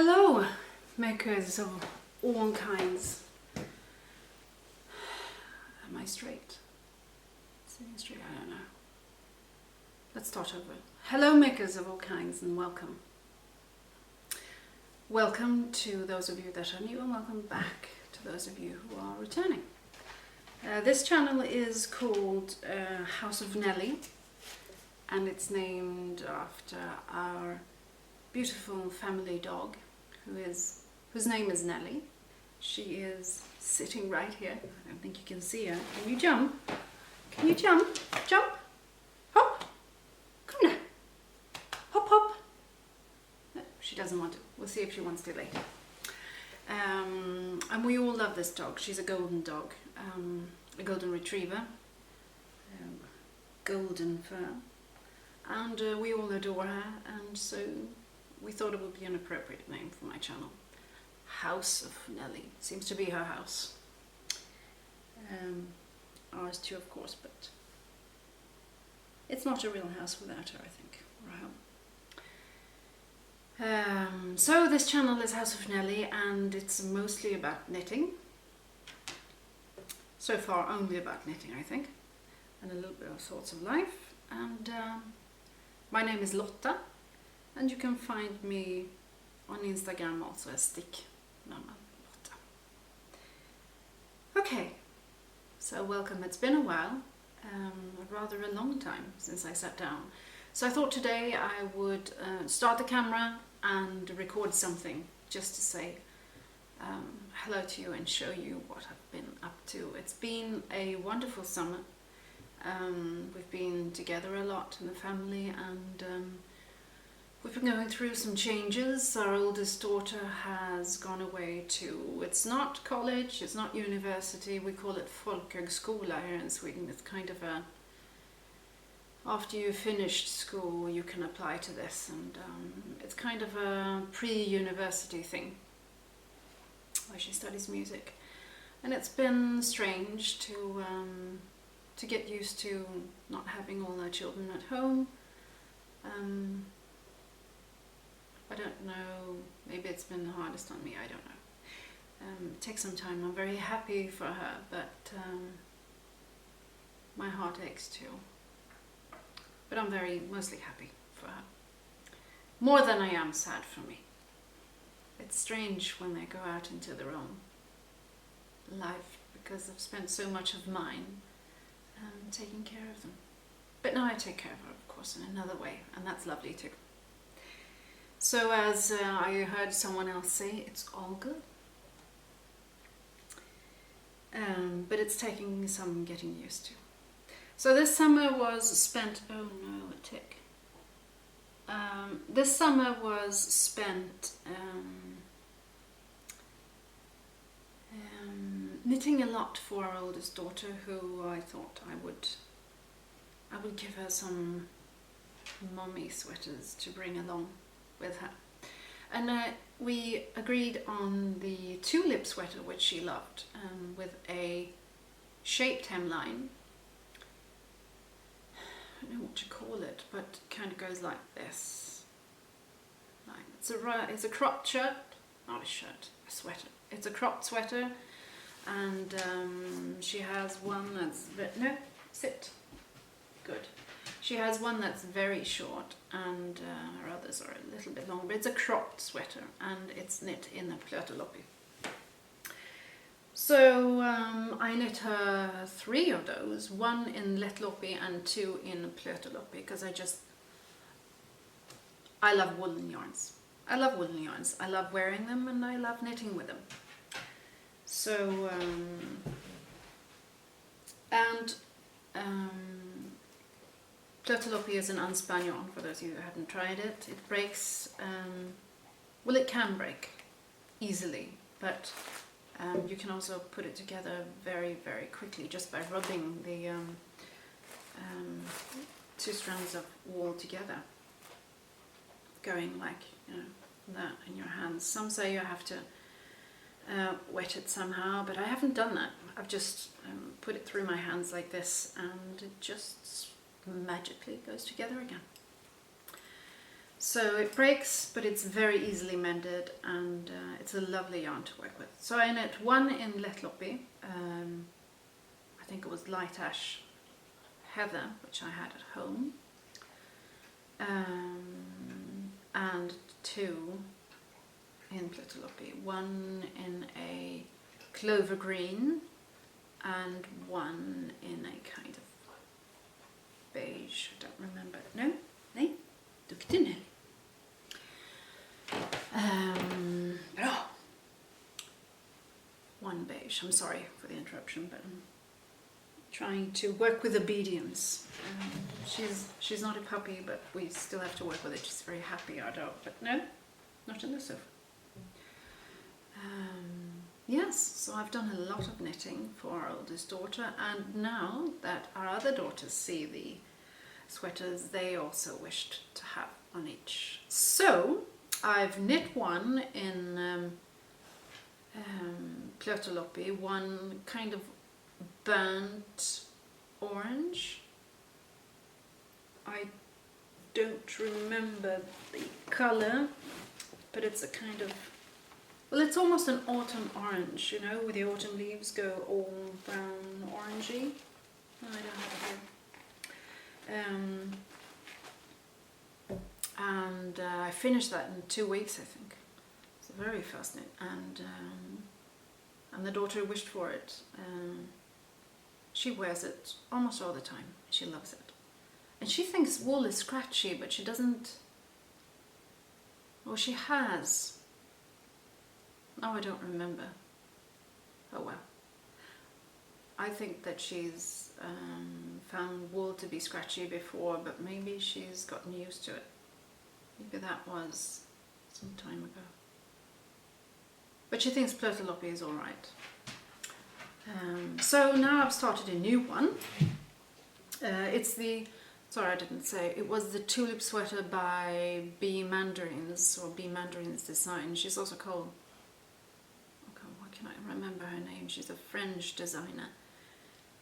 Hello, makers of all kinds. Am I straight? Sitting straight? I don't know. Let's start over. Hello, makers of all kinds, and welcome. Welcome to those of you that are new, and welcome back to those of you who are returning. This channel is called House of Nellie, and it's named after our beautiful family dog, whose name is Nellie. She is sitting right here. I don't think you can see her. Can you jump? Can you jump? Jump! Hop! Come now! Hop, hop! No, she doesn't want to. We'll see if she wants to later. And we all love this dog. She's a golden dog, a golden retriever, golden fur, and we all adore her, and so we thought it would be an appropriate name for my channel. House of Nellie. Seems to be her house. Ours too, of course, but it's not a real house without her, I think, or a home. So this channel is House of Nellie, and it's mostly about knitting. So far only about knitting, I think, and a little bit of thoughts of life. And my name is Lotta, and you can find me on Instagram also as Stick Mamma Lotta. Okay, so welcome. It's been a while, rather a long time since I sat down. So I thought today I would start the camera and record something just to say hello to you and show you what I've been up to. It's been a wonderful summer. We've been together a lot in the family, and we've been going through some changes. Our oldest daughter has gone away to, it's not college, it's not university, we call it folkhögskola here in Sweden. It's kind of a, after you finished school you can apply to this, and it's kind of a pre-university thing where she studies music. And it's been strange to get used to not having all our children at home. I don't know, maybe it's been the hardest on me, I don't know. It takes some time. I'm very happy for her, but my heart aches too. But I'm mostly happy for her. More than I am sad for me. It's strange when they go out into their own life, because I've spent so much of mine taking care of them. But now I take care of her, of course, in another way, and that's lovely too. So as I heard someone else say, it's all good. But it's taking some getting used to. So this summer was spent, oh no, a tick. This summer was spent knitting a lot for our oldest daughter, who I thought I would give her some mommy sweaters to bring along with her. And we agreed on the tulip sweater, which she loved, with a shaped hemline. I don't know what to call it, but it kind of goes like this. It's a cropped shirt, not a shirt, a sweater. It's a cropped sweater, and she has one that's, no, sit, good. She has one that's very short, and her others are a little bit long, but it's a cropped sweater, and it's knit in a plötoloppi. So I knit her 3 of those, 1 in lättloppi and 2 in plötoloppi, because I love woolen yarns. I love woolen yarns. I love wearing them, and I love knitting with them. So, plötoloppi is an unspun yarn, for those of you who haven't tried it. It breaks, well, it can break easily, but you can also put it together very, very quickly just by rubbing the 2 strands of wool together, going like, you know, that in your hands. Some say you have to wet it somehow, but I haven't done that. I've just put it through my hands like this, and it just magically goes together again. So it breaks, but it's very easily mended, and it's a lovely yarn to work with. So I knit one in Lättloppy, I think it was light ash heather, which I had at home, and two in Lättloppy, one in a clover green and one in a kind of beige, I don't remember. No? Nej? Duktig Nellie. Bra. One beige. I'm sorry for the interruption, but I'm trying to work with obedience. She's not a puppy, but we still have to work with it. She's very happy, our dog, but no, not in the sofa. Yes, so I've done a lot of knitting for our oldest daughter, and now that our other daughters see the sweaters, they also wished to have on each. So I've knit one in Lättloppy, one kind of burnt orange. I don't remember the colour, but it's a kind of, well, it's almost an autumn orange, you know, where the autumn leaves go all brown orangey. No, I don't have it here. And I finished that in 2 weeks, I think. It's a very fast knit, and the daughter wished for it. She wears it almost all the time. She loves it, and she thinks wool is scratchy, but she doesn't. Well, she has. No, I don't remember. Oh well. I think that she's found wool to be scratchy before, but maybe she's gotten used to it. Maybe that was some time ago. But she thinks Lättloppy is alright. So now I've started a new one. It's the, sorry I didn't say, it was the tulip sweater by B Mandarins, or B Mandarins Design. She's also called, why can I remember her name? She's a French designer.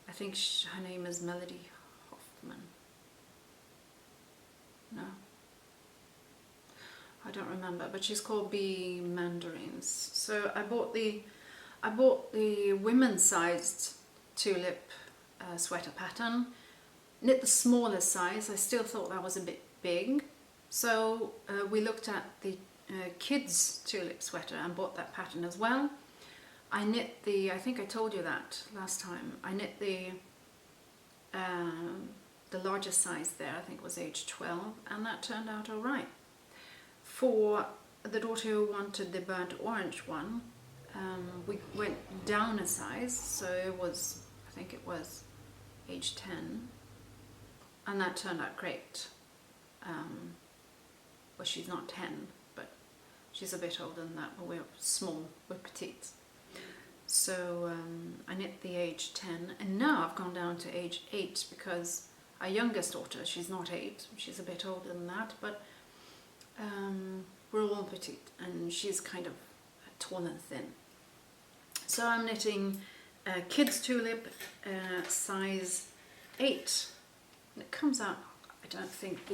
I think her name is Melody Hoffman. No, I don't remember, but she's called B Mandarins. So I bought the women's sized tulip sweater pattern, knit the smaller size. I still thought that was a bit big, so we looked at the kids tulip sweater and bought that pattern as well. I knit the, I think I told you that last time, I knit the largest size there, I think it was age 12, and that turned out alright. For the daughter who wanted the burnt orange one, we went down a size, so it was, I think it was age 10, and that turned out great. Well, she's not 10, but she's a bit older than that, but we're small, we're petite. So I knit the age 10, and now I've gone down to age 8 because our youngest daughter, she's not 8, she's a bit older than that, but we're all petite, and she's kind of tall and thin. So I'm knitting kids tulip size 8, and it comes out, I don't think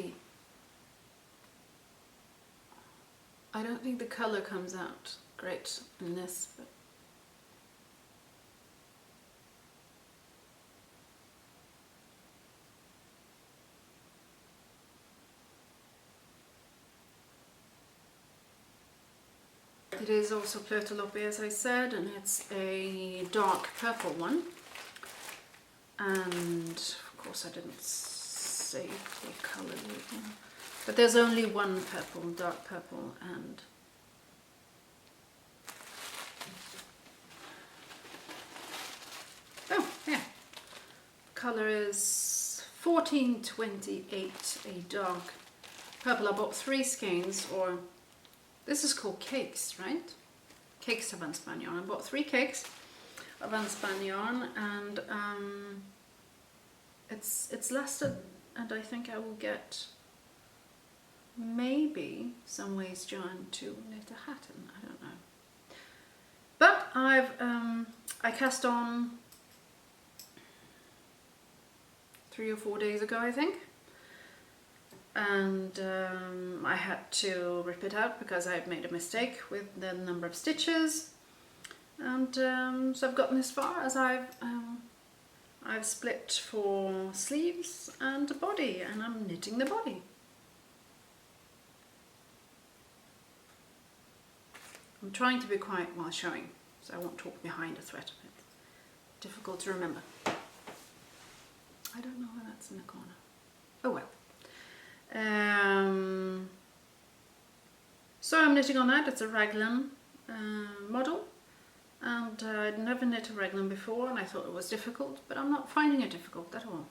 the colour comes out great in this, but it is also Lättloppy, as I said, and it's a dark purple one. And of course I didn't save the colour label, but there's only one purple, dark purple, and oh yeah, colour is 1428, a dark purple. I bought 3 skeins, or this is called cakes, right? Cakes of unspan yarn. I bought 3 cakes of unspan yarn, and it's lasted, and I think I will get maybe some waist yarn to knit a hat in. I don't know. But I cast on 3 or 4 days ago, I think. and I had to rip it out because I had made a mistake with the number of stitches, and so I've gotten as far as I've split for sleeves and a body, and I'm knitting the body. I'm trying to be quiet while showing, so I won't talk behind a thread. It's difficult to remember. I don't know why that's in the corner. Oh well. So I'm knitting on that. It's a raglan model, and I'd never knit a raglan before, and I thought it was difficult, but I'm not finding it difficult at all.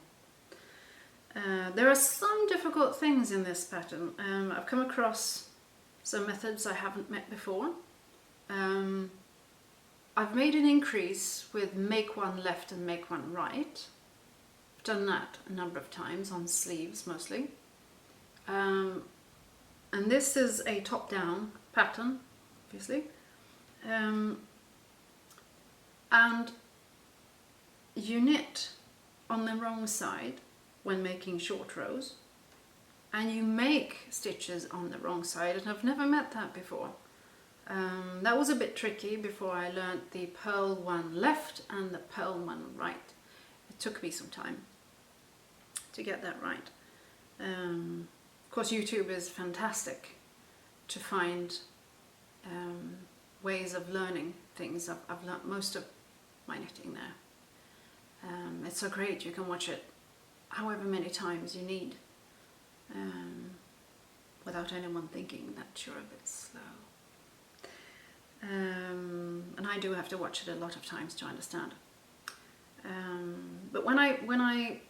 There are some difficult things in this pattern. I've come across some methods I haven't met before. I've made an increase with make one left and make one right. I've done that a number of times on sleeves mostly. And this is a top-down pattern, obviously. And you knit on the wrong side when making short rows, and you make stitches on the wrong side, and I've never met that before. That was a bit tricky before I learnt the purl one left and the purl one right. It took me some time to get that right. Of course, YouTube is fantastic to find ways of learning things. I've learnt most of my knitting there. It's so great, you can watch it however many times you need without anyone thinking that you're a bit slow. And I do have to watch it a lot of times to understand. But when I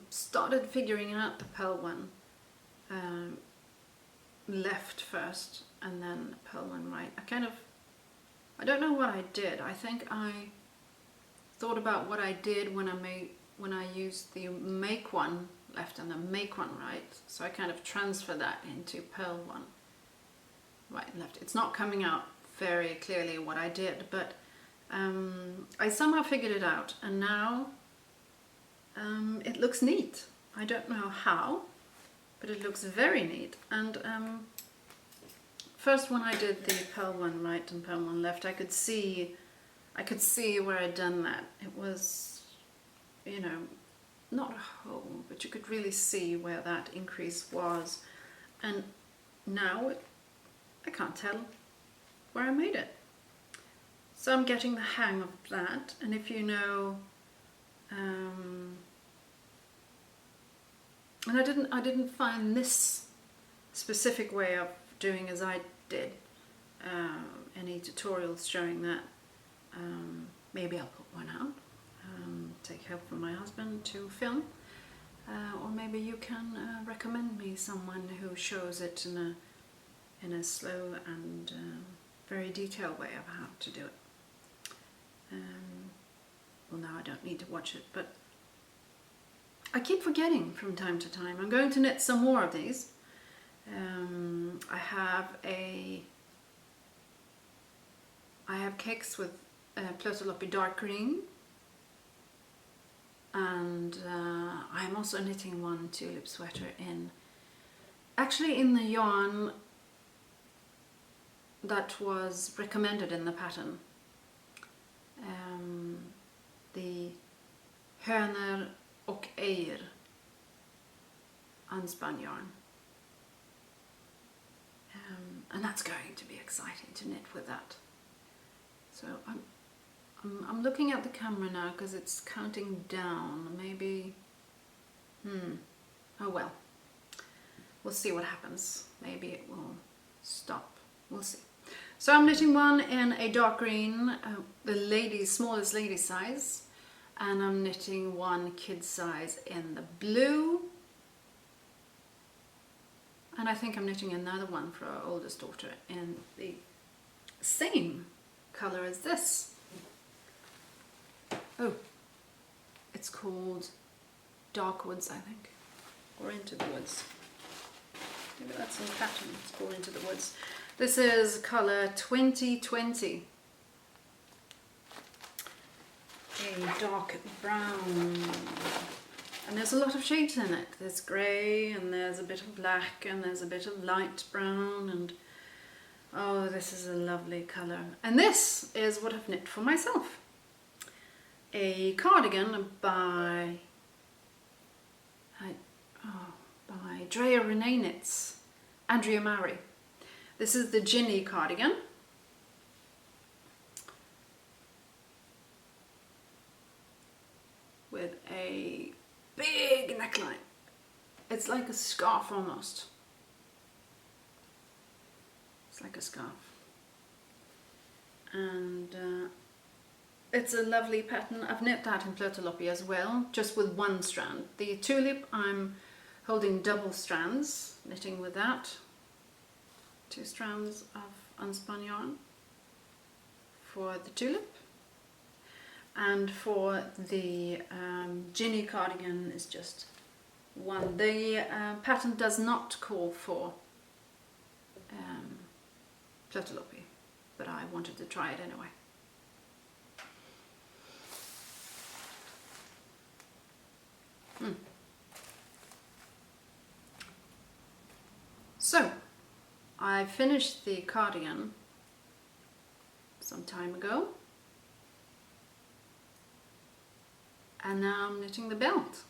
started figuring out the purl one left first and then purl one right, I don't know what I did. I think I thought about what I did when I used the make one left and the make one right, so I kind of transfer that into purl one right and left. It's not coming out very clearly what I did, but I somehow figured it out, and now it looks neat. I don't know how, but it looks very neat. And first when I did the purl one right and purl one left, I could see where I'd done that. It was, you know, not a hole, but you could really see where that increase was, and now I can't tell where I made it. So I'm getting the hang of that, and if you know, and I didn't find this specific way of doing as I did, any tutorials showing that. Maybe I'll put one out, take help from my husband to film, or maybe you can recommend me someone who shows it in a slow and very detailed way of how to do it. Well, now I don't need to watch it, but I keep forgetting from time to time. I'm going to knit some more of these. I have cakes with Plötuloppy dark green, and I'm also knitting one tulip sweater in the yarn that was recommended in the pattern, the Hönor och Eir unspan yarn, and that's going to be exciting to knit with that. So I'm looking at the camera now because it's counting down. Maybe, oh well, we'll see what happens. Maybe it will stop. We'll see. So I'm knitting one in a dark green, the smallest lady size, and I'm knitting one kid size in the blue, and I think I'm knitting another one for our oldest daughter in the same color as this. Oh, it's called Dark Woods, I think, or Into the Woods. Maybe that's in the pattern. It's called Into the Woods. This is color 2020. A dark brown. And there's a lot of shades in it. There's grey, and there's a bit of black, and there's a bit of light brown, and oh, this is a lovely colour. And this is what I've knit for myself. A cardigan by Drea Renee Knits, Andrea Murray. This is the Ginny cardigan. With a big neckline. It's like a scarf almost. It's like a scarf. And it's a lovely pattern. I've knit that in Plötuloppy as well, just with one strand. The tulip, I'm holding double strands, knitting with that. 2 strands of unspun yarn for the tulip. And for the Ginny cardigan is just one. The pattern does not call for Plötuloppy, but I wanted to try it anyway. So, I finished the cardigan some time ago, and now I'm knitting the belt.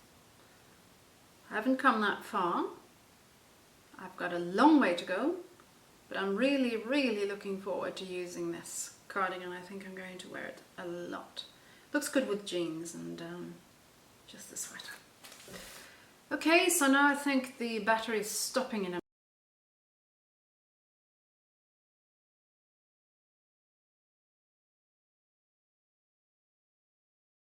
I haven't come that far. I've got a long way to go, but I'm really, really looking forward to using this cardigan. I think I'm going to wear it a lot. Looks good with jeans and just the sweater. Okay, so now I think the battery is stopping in a